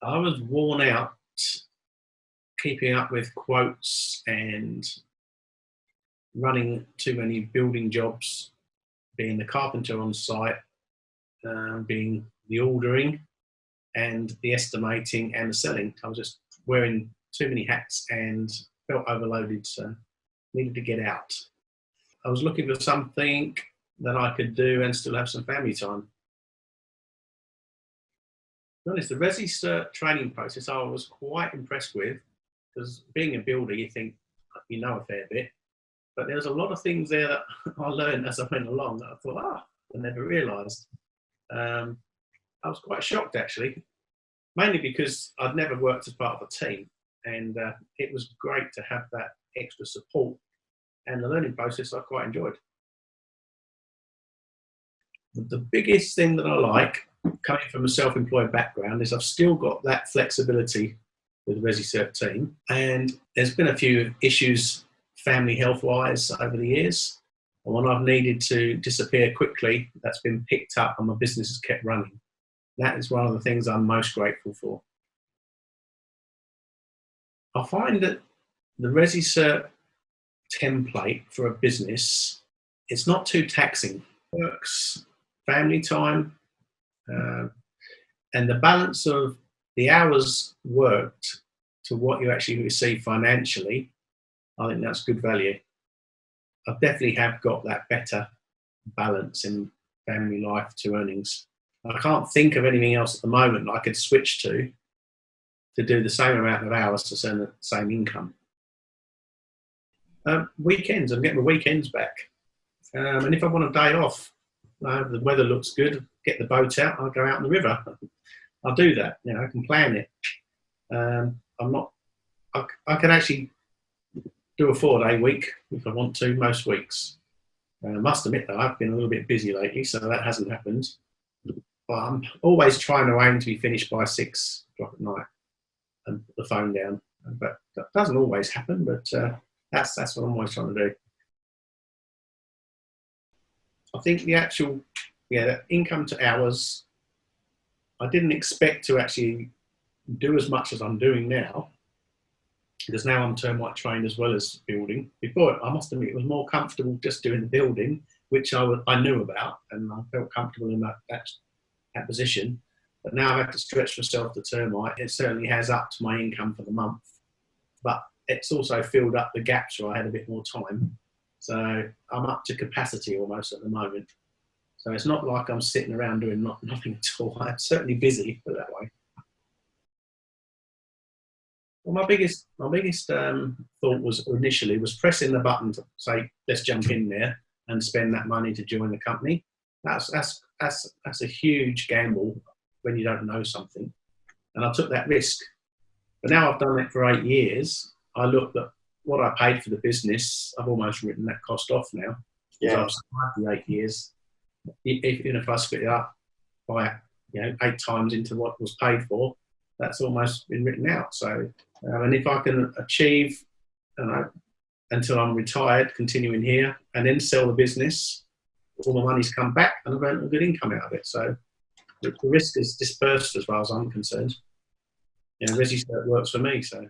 I was worn out keeping up with quotes and running too many building jobs, being the carpenter on site, being the ordering and the estimating and the selling. I was just wearing too many hats and felt overloaded, so needed to get out. I was looking for something that I could do and still have some family time. To be honest, the Resicert training process I was quite impressed with, because being a builder, you think you know a fair bit, but there was a lot of things there that I learned as I went along that I thought, I never realised. I was quite shocked actually, mainly because I'd never worked as part of a team, and it was great to have that extra support, and the learning process I quite enjoyed. The biggest thing that I like, coming from a self-employed background, is I've still got that flexibility with the Resicert team, and there's been a few issues family health-wise over the years, and when I've needed to disappear quickly, that's been picked up and my business has kept running. That is one of the things I'm most grateful for. I find that the Resicert template for a business, it's not too taxing. Works, family time, and the balance of the hours worked to what you actually receive financially, I think that's good value. I definitely have got that better balance in family life to earnings. I can't think of anything else at the moment that I could switch to do the same amount of hours to earn the same income. Weekends, I'm getting my weekends back. And if I want a day off, the weather looks good, get the boat out, I'll go out on the river. I'll do that, I can plan it. I can actually do a 4-day week if I want to, most weeks. I must admit though, I've been a little bit busy lately, so that hasn't happened. But I'm always trying to aim to be finished by 6 o'clock at night and put the phone down. But that doesn't always happen, but that's what I'm always trying to do. I think the actual, the income to hours, I didn't expect to actually do as much as I'm doing now, because now I'm termite trained as well as building. Before, I must admit, it was more comfortable just doing the building, which I knew about, and I felt comfortable in that position. But now I've had to stretch myself to termite. It certainly has upped my income for the month, but it's also filled up the gaps where I had a bit more time. So I'm up to capacity almost at the moment. So it's not like I'm sitting around doing nothing at all. I'm certainly busy, put it that way. Well, my biggest thought was initially pressing the button to say, let's jump in there and spend that money to join the company. That's a huge gamble when you don't know something. And I took that risk. But now I've done it for 8 years. I looked at what I paid for the business. I've almost written that cost off now. Yeah. I've survived the 8 years. Even if I split it up by 8 times into what was paid for, that's almost been written out. So, and if I can achieve, until I'm retired, continuing here, and then sell the business, all the money's come back, and I've earned a good income out of it. So the risk is dispersed as far as I'm concerned. Resicert works for me. So.